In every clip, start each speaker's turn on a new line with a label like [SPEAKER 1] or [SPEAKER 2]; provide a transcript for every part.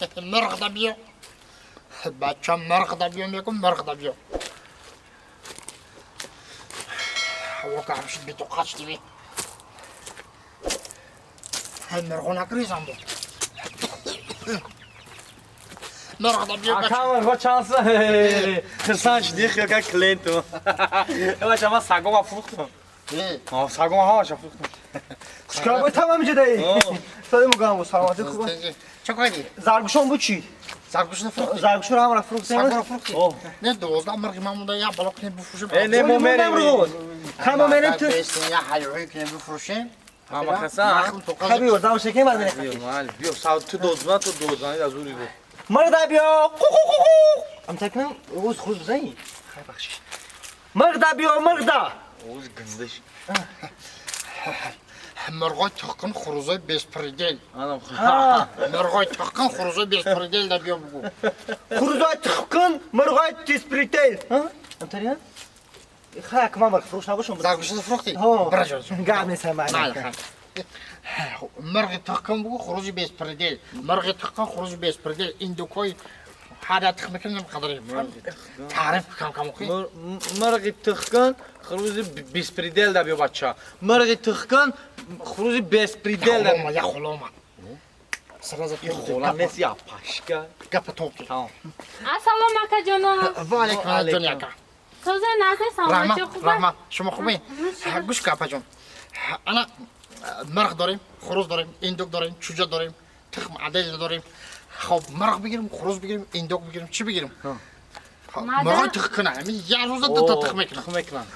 [SPEAKER 1] مرغ da بیا بچه مرغ da بیا میگم مرغ da بیا هوا که همشید بی تو قچ دیوی مرغو نکریزم بود مرغ da بیا
[SPEAKER 2] Akam va chansa. Xirsan shdi xiyaka klento. Eva chama sagoma frukhto. Sagoma hawa frukhto.
[SPEAKER 3] چیکار تمام جدی سلام میگم سلامتی خوبه
[SPEAKER 1] چه کاری؟
[SPEAKER 3] زرگوشون بود چی
[SPEAKER 1] زرگوشون فروختی؟
[SPEAKER 3] زرگوشون هم رفت فروخت
[SPEAKER 1] زرگوشون فروختی؟ نه 12 مرغ مامونده یا بالا کنه بفروشیم
[SPEAKER 2] نه مومن
[SPEAKER 3] خما منم تو
[SPEAKER 1] یا حیوانی کنه بفروشیم
[SPEAKER 2] Ama xirsan.
[SPEAKER 3] خبی و زاو شکی مردن
[SPEAKER 2] Bio sal tu 12 tu 12 از اوری بود.
[SPEAKER 3] مرد بیا ام تکنم روز خود بزنی خیلی بخشش مرد بیا مرد
[SPEAKER 2] Oğuz gınzdış.
[SPEAKER 1] مرغای تخم خروزای بیسپریدل
[SPEAKER 2] Adam.
[SPEAKER 1] مرغای تخم خروزای بیسپریدل da بیا بگو
[SPEAKER 3] خروزای تخکن مرغای تسپریتیل ام تریان خیلی کمان مرغ فروش نباشم
[SPEAKER 1] زرگوشون فروختی؟
[SPEAKER 3] ها
[SPEAKER 1] برا جان
[SPEAKER 3] گرد نیستم معنی
[SPEAKER 1] مرغ تخم بگو خروزی بیسپریدل مرغ تخم خروزی بیسپریدل این دوکای هر تخم کنم قدری تعریف کم کم خی
[SPEAKER 2] Mırgı tıxkın xruzi bespridel da bio bacha. Mırgı tıxkın xruzi bespridel da.
[SPEAKER 1] خلوما یا خلوما سرازه
[SPEAKER 2] Xola nesi ya paşka.
[SPEAKER 1] گپ توکی
[SPEAKER 2] Tamam.
[SPEAKER 4] السلام اکا جانم
[SPEAKER 1] وعلیکم دنیا کا
[SPEAKER 4] تازه نظر سلامتی
[SPEAKER 1] رحمت
[SPEAKER 4] خوبه
[SPEAKER 1] رحمت شما خوبی گوش کپا جون انا مرغ داریم خروز داریم ایندوک داریم چوجه داریم تخم عدل داریم خب مرغ بگیریم خروز بگیریم ایندوک بگیریم چی بگیریم مرغ تخم کنه یه روز دو تا تخم کنه
[SPEAKER 2] Txım ekran.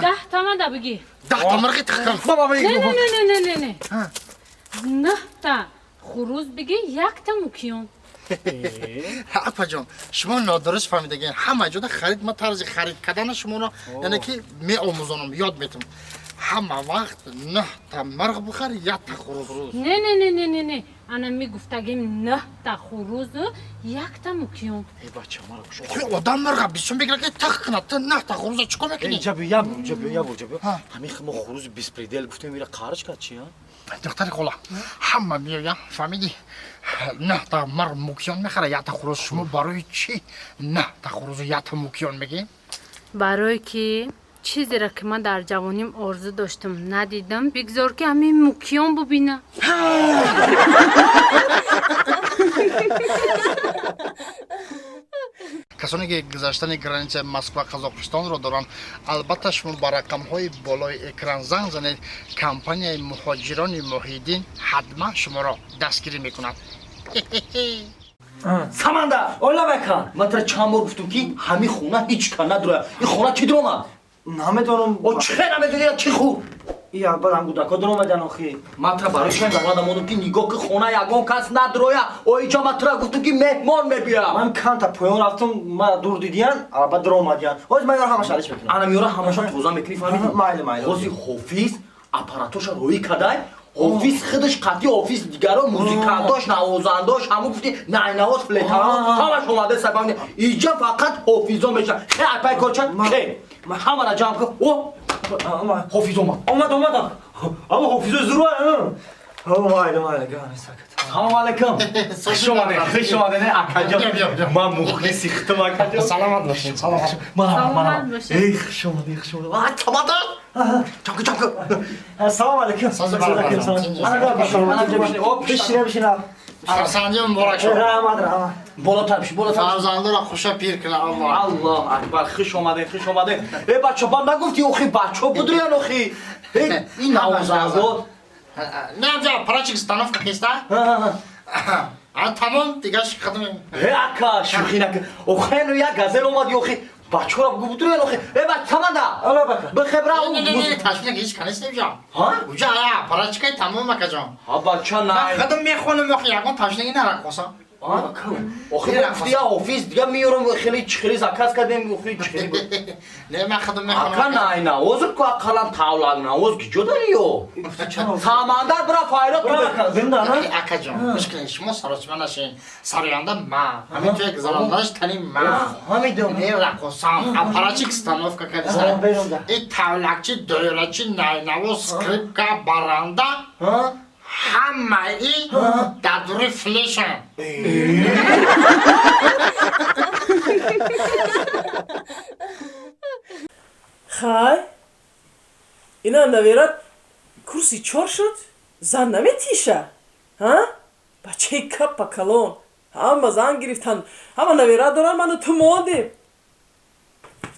[SPEAKER 4] 10 تا ده بگی
[SPEAKER 1] 10 تا مرغ تخم
[SPEAKER 2] Baba
[SPEAKER 4] نه
[SPEAKER 2] bey.
[SPEAKER 4] نه نه نه نه نه 9 تا خروز بگی 1 تا موکیون
[SPEAKER 1] اپا جون شما نادرست فهمیدگین همه جا خرید ما طرز خرید کردن شما رو یعنی که می آموزانم یاد میتم همه وقت 9 تا مرغ بخر 1 تا خروز
[SPEAKER 4] نه نه نه نه نه نه انا میگفتگیم 9 تا خروز 1 تا موکیون
[SPEAKER 2] Ey bacha mara kuş.
[SPEAKER 1] خب آدم مرغ بیشتر بگیره که تخ کنه تا 9 تا خروز چیکار میکنی؟
[SPEAKER 2] Cabi ya bu. Hami xmo xruzi bespridel guftem mira qarış kaçı ya.
[SPEAKER 1] دختر خولا همه میگن فهمیدی 9 تا مرغ موکیون میخره 1 تا خروز شما برای چی 9 تا خروز 1 تا موکیون میگی؟
[SPEAKER 4] برای که چیزی را که من در جوانیم آرزو داشتم ندیدم بگذار که همین موکیون ببینم
[SPEAKER 1] کسانی که گذشتن گرانیچه مسکو قزاقستان رو دارن البته شما با رقم‌های بالای اکران زنگ زنید کمپانی مهاجران موحدین حتما شما را دستگیری میکنند
[SPEAKER 3] سمنده اولا بکن من تر چند بار گفتم که همین خونه هیچ کار نداره این خونه کی در اومد نمیدونم او چه نمیدونی چی خوب ای اول هم گودکا در اومدن آخی من تر برای شما در اومدم که نگاه که خونه یگان کس نداره او اینجا من تر گفتم که مهمان میبیام من کم تا پایان رفتم من دور دیدیان البته در اومدیان اوز من یارو همش علیش میکنم انا میارا همش توزا میکنی فهمیدی مایل خوزی حافظ اپاراتوش روی کدای حافظ خودش قطعی حافظ دیگران موزیکانتاش نوازنداش همون گفتی نه نواز فلیتران همش اومده سبب اینجا فقط حافظا میشن خیلی اپای کارچن خیلی همه را جمع کن او حافظ اومد اما حافظ زروه مایل گانه ساکت سلام علیکم خوش اومدین اکا جان من مخلصی ختم اکا جان
[SPEAKER 1] سلامت باشین سلامت
[SPEAKER 4] سلامت باشین
[SPEAKER 3] ای خوش اومدین چاکو السلام علیکم بشینم
[SPEAKER 1] فرزندی مبارک شد
[SPEAKER 3] رحمت
[SPEAKER 2] بالاتر بشی
[SPEAKER 1] فرزنده را خوشا پیر کنه الله
[SPEAKER 2] الله اکبر خوش اومدین ای بچه با نگفتی اوخی بچه بدریان اوخی این نوازنده
[SPEAKER 1] نه جا پراچیک ستانوف که کسته تمام دیگه خدمه
[SPEAKER 2] ای اکا شوخی نکن اوخی نو یک گزل اومدی اوخی بچه را بگو بدریان اوخی ای بچه تمنده به خبره
[SPEAKER 1] نه تشویق هیچ کنیست نمیجا اوجا یا پراچیکای تمام مکا جان
[SPEAKER 2] ها بچه نه
[SPEAKER 1] خدم میخونم اوخی یکون تشویقی نرکوسا
[SPEAKER 2] اوخی گفتی حافظ دیگه میارم خیلی زکاس کردیم اوخی چخیلی
[SPEAKER 1] نه من خدم میخونم
[SPEAKER 2] اکا نه نه اوزر که اقلم تاولاد نه اوز گیجو داریو ساماندار برا فایرات
[SPEAKER 1] بره اکا جان مشکل شما سرچما نشین سریانده ما همین توی گذراندنش تنیم ما
[SPEAKER 2] همیدون
[SPEAKER 1] این رقصام اپاراچیک ستانوف که کردی سر این تاولکچی دویرچی نایناو سکریپکا برانده همه ای در دوری فلیشن.
[SPEAKER 5] خای اینا نویرات کرسی چور شد زن نمیتیشه ها بچه کپ کلون همه زن گرفتن همه نویرات دارن منو تو موندیم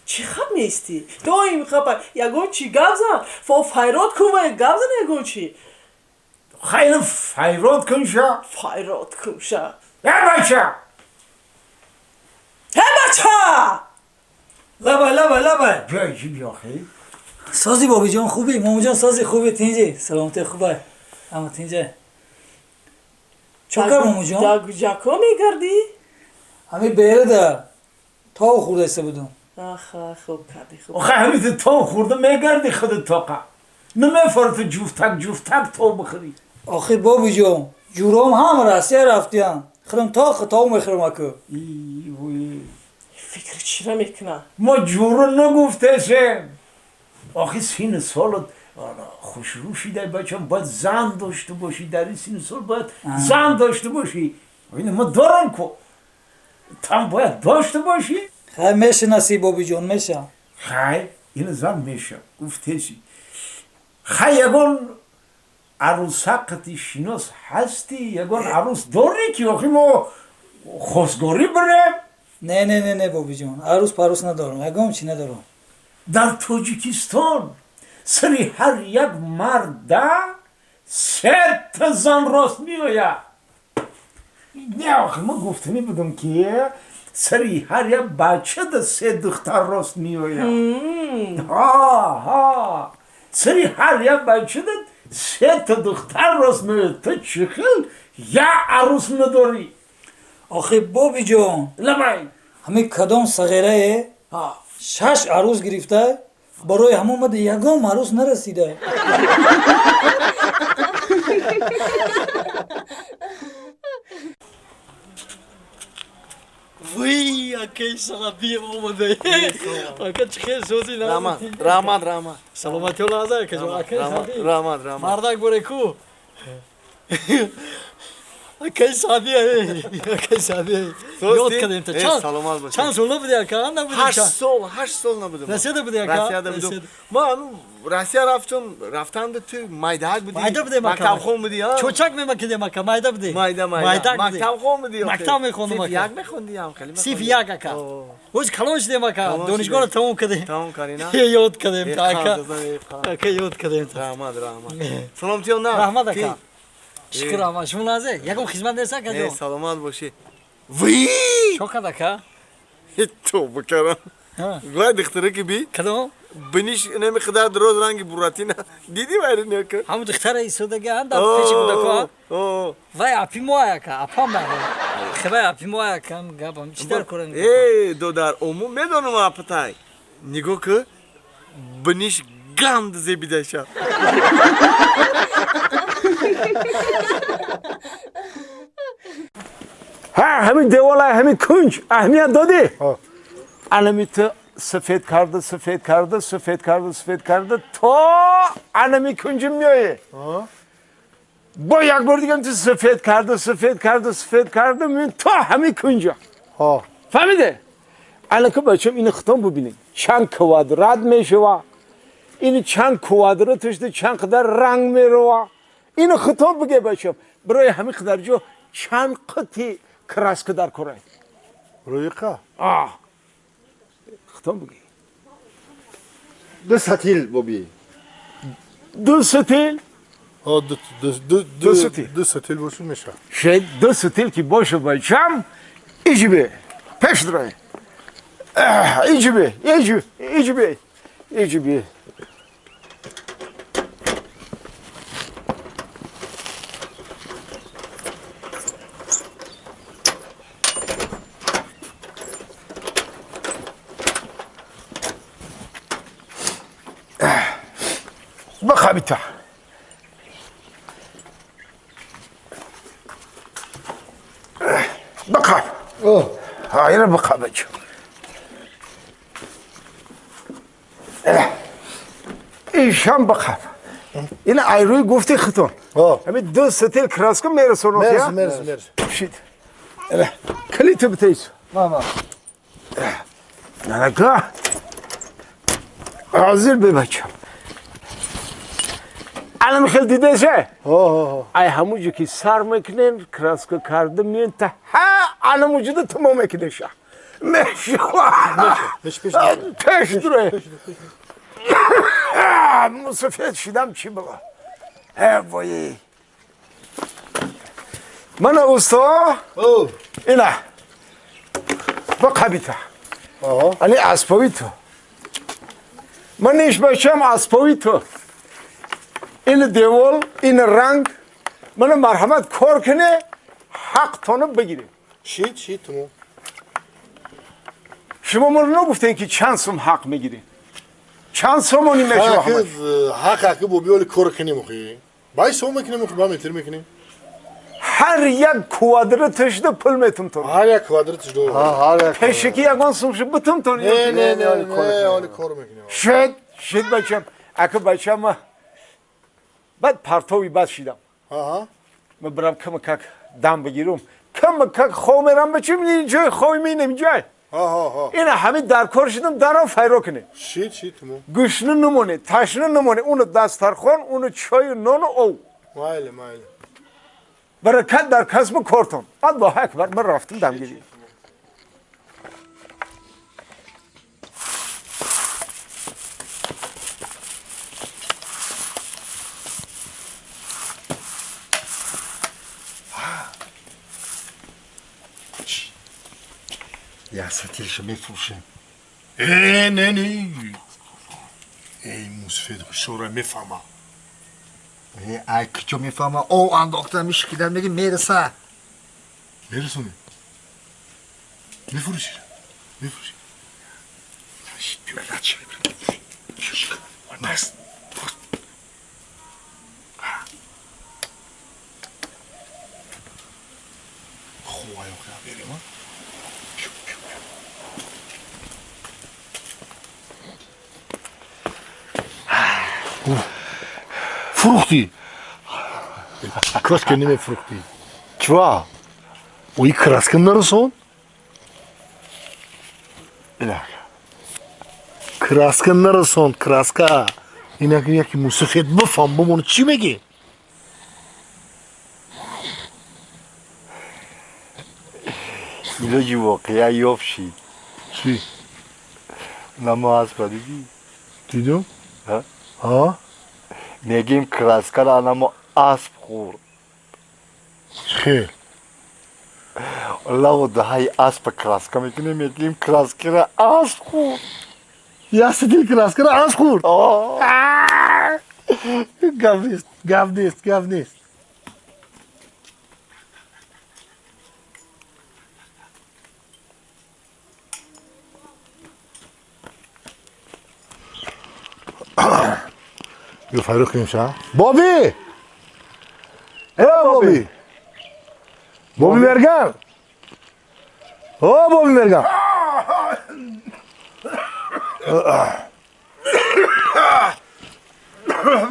[SPEAKER 5] چی خب میستی دایم خب یگون چی گب زن فایرات کومه گب زن یگون چی
[SPEAKER 6] خیلی فایرات کن شا
[SPEAKER 5] فایرات کوشه
[SPEAKER 6] بچه
[SPEAKER 5] بچه
[SPEAKER 6] لبه بیا چی بیا خیلی
[SPEAKER 7] سازی بابی جان خوبی مامو جان سازی خوبی تینجی سلامتی خوبه اما تینجی چکر مامو جان
[SPEAKER 5] جاکو میگردی؟
[SPEAKER 7] همی بیره ده تا خورده سه بودم
[SPEAKER 5] آخه خوب کردی خوب
[SPEAKER 6] آخه همیت تا خورده میگردی خودت تاقه نمیفرد جفتک تا بخوری
[SPEAKER 7] آخه بابی جان جورام هم راسیه رفتیم خرم تا میخرم اکو
[SPEAKER 5] فکر چی را میکنه؟
[SPEAKER 6] ما جورو نگفته شم آخه سین سالت خوشروشی دای بچه باید زن داشته باشی در این سین سال باید زن داشته باشی اینه ما دارم که تم باید داشته باشی
[SPEAKER 7] خیلی میشه نصیب بابی جان میشه
[SPEAKER 6] خیلی این زن میشه گفته شی خیلی یکون عروسقتی شناس هستی یکون عروس داری که آخه ما خوزگاری بریم
[SPEAKER 7] نه بابی جان عروس پروس ندارم اگم چی ندارم
[SPEAKER 6] در تاجیکستان سری هر یک مرده 3 تا زن راست میآید نه آخه ما گفتنی بودم که سری هر یک بچه ده 3 دختر راست میآید ها سری هر یک بچه ده 3 تا دختر راست میآید تو چه خیل یا عروس نداری
[SPEAKER 7] آخه بابی جان
[SPEAKER 6] لبای
[SPEAKER 7] همی کدام صغیره 6 عروس گرفته برای همون مده یگام عروس نرسیده
[SPEAKER 2] وی اکی صحابی اومده اکی چخیر سوزی
[SPEAKER 8] رحمت
[SPEAKER 2] سلامتی الله ازای که جو اکی صحابی
[SPEAKER 8] رحمت
[SPEAKER 2] مردک بره کو اکی صحابی اکی صحابی یاد کردیم تا چند سال نبودی اکا نبودی
[SPEAKER 8] 8 سال نبودم
[SPEAKER 2] رسیده بودی
[SPEAKER 8] رسیده بودم ما رسیده رفتم تو مایده بودی
[SPEAKER 2] مایده بودی
[SPEAKER 8] مکتب خون بودی ها
[SPEAKER 2] چوچک میمکیدیم اکا مایده بودی
[SPEAKER 8] مایده مکتب خون بودی
[SPEAKER 2] مکتب میخوندم
[SPEAKER 8] صرف
[SPEAKER 2] اکا
[SPEAKER 8] یک میخوندی هم خیلی
[SPEAKER 2] صرف یک اکا اوز کلان شدیم اکا دانشگاه رو تموم کردیم
[SPEAKER 8] تمام کردی نه
[SPEAKER 2] یاد کردیم تا اکا یاد کردیم تا
[SPEAKER 8] رحمت سلامتی نه
[SPEAKER 2] رحمت اکا شکر رحمت شما نازه یکم خدمت درسه که جو
[SPEAKER 8] سلامت باشی وی
[SPEAKER 2] شو کرد اکا
[SPEAKER 8] تو بکرم گوی دختره که بی
[SPEAKER 2] کدوم
[SPEAKER 8] بنیش نمی خدار دروز رنگی براتینا دیدی وایری نه که
[SPEAKER 2] همون دختر ایستادگی هم در پیش کودکا وای اپی مویا که اپام بره خبای اپی مویا که هم گابم چیکار کنم
[SPEAKER 8] دو در عموم میدونم اپتای نگاه که بنیش گند زیبیده شد
[SPEAKER 6] ها همین دیوالای همین کنج اهمیت دادی انمی تو سفید کرده تا انمی کنج میایه با یک بار دیگه تو سفید کرده من تا همین کنجا فهمیده؟ الان که بچم این خطام ببینید چند کوادرات میشه این چند کوادراتش ده چند قدر رنگ میروه این خطاب بگه بچم برای همین قدر جو چند قطی کراس کدر کرای
[SPEAKER 9] روی که
[SPEAKER 6] خطاب بگه
[SPEAKER 9] 2 ستیل بابی
[SPEAKER 6] 2 ستیل
[SPEAKER 9] دو ستیل باشون میشه
[SPEAKER 6] شاید 2 ستیل که باشه بچم ایجی به پیش درای ایجی به بخابیتا بخاب اینو بخاب بچه ایشان بخاب این ایروی گفتی خطون همین 2 ستیل کراسکا میرسونم یا
[SPEAKER 9] مرسی
[SPEAKER 6] شید کلیت بتیس
[SPEAKER 3] ماما
[SPEAKER 6] نگاه حاضر به بچم الان خیلی دیده شه ای همونجا که سر میکنین کراسکا کرده میین تا الان موجود تمام میکنه شه میشه پیش داره مسافیت شدم چی بگم وای من اوستا اینا با قبیتا یعنی اسپاوی تو من نیش باشم اسپاوی تو این دیوال این رنگ من مرحمت کار کنه حق تانو بگیریم
[SPEAKER 9] چی تمام
[SPEAKER 6] شما من نگفتین که چند سوم حق میگیرین چند سومونی میشه
[SPEAKER 9] حق بوبی ولی کار کنیم اخی بای سوم میکنیم اخی با متر میکنیم
[SPEAKER 6] هر یک کوادراتش ده پول میتون تو
[SPEAKER 9] هر یک کوادراتش دو هر یک
[SPEAKER 6] پیشکی یکان سومش بتم تو
[SPEAKER 9] نه حالی کار میکنیم
[SPEAKER 6] شد بچم اگه بچم بعد پرتوی بد شدم من برم کمکک دم بگیرم کمکک خو میرم بچم جای خوی مینم جای این همه در کار شدم درم فیرو کنه
[SPEAKER 9] چی تمام
[SPEAKER 6] گشنه نمونه تشنه نمونه اونو دسترخوان اونو چای نان او
[SPEAKER 9] مایل
[SPEAKER 6] برکت در کسب کارتون الله اکبر من رفتم دم گیری
[SPEAKER 9] یا ستیلشو میفروشیم نه ای موسفید شورا میفهمم
[SPEAKER 1] ای کجا میفهمم او انداخته میشکیدن میگه میرسه
[SPEAKER 9] میرسونه میفروشی چی بس خواه بریم فروختی کاش که نمیفروختی چرا؟ اوی کراسکن نرسون؟ کراسکن نرسون کراسکا اینا که یکی موسیقیت بفهم بمونه چی میگی؟
[SPEAKER 10] اینا جو واقعا یاب شید
[SPEAKER 9] چی؟
[SPEAKER 10] نما از دیدی؟
[SPEAKER 9] دیدم؟
[SPEAKER 10] ها؟ میگیم کراسکر انما اسب خورد
[SPEAKER 9] خیلی
[SPEAKER 10] والله و دهای اسب کراسکر میکنه میگیم کراسکر اسب خورد
[SPEAKER 9] یا ستیل کراسکر اسب خورد گاف نیست یو فروخ کنیم بابی ای بابی مرگان بابی مرگان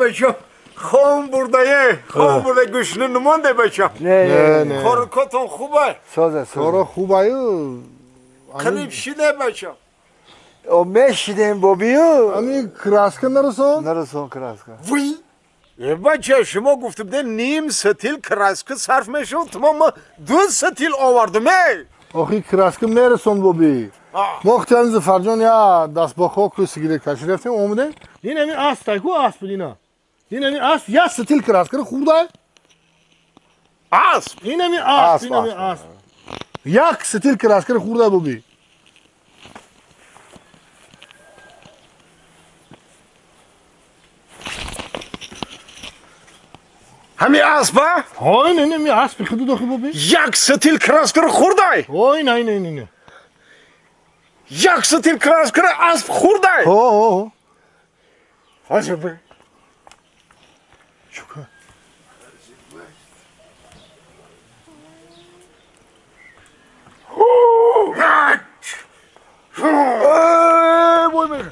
[SPEAKER 6] بچم خون برده گشنه نمانده بچم
[SPEAKER 9] نه
[SPEAKER 6] کارکاتون خوبه
[SPEAKER 10] سازه
[SPEAKER 9] خوبه
[SPEAKER 6] قریب شده بچم
[SPEAKER 10] او میشیدیم بابیو
[SPEAKER 9] امی کراسکن
[SPEAKER 10] نرسون کراسکن
[SPEAKER 6] وی بچه شما گفته بده نیم ستیل کراسکن صرف میشون تمام 2 ستیل آوردم
[SPEAKER 9] آخی کراسکن نرسون بابی مختن زفرجان یا دست با خوک سگیره کشی رفتیم اومده این امی اسب تایکو اسب دینا این امی اسب یا ستیل کراسکن خورده
[SPEAKER 6] اسب
[SPEAKER 9] این امی اسب یک ستیل کراسکن خورده بابی
[SPEAKER 6] همین اسبه؟
[SPEAKER 9] های نه می اسب خود داخل بابی
[SPEAKER 6] یک ستیل کراسکن خورده
[SPEAKER 9] های نه
[SPEAKER 6] یک ستیل کراسکن اسب خورده عجبه
[SPEAKER 9] شکر
[SPEAKER 6] وای میره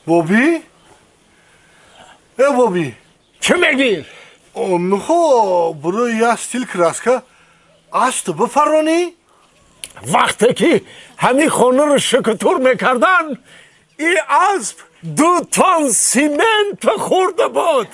[SPEAKER 9] بابی؟ ای بابی
[SPEAKER 6] چه میگی؟
[SPEAKER 9] نخو برو یه استیل کراسکا اسب بفرانی؟
[SPEAKER 6] وقتی که همین خانه رو شکتور میکردن این اسب 2 تن سیمنت خورده بود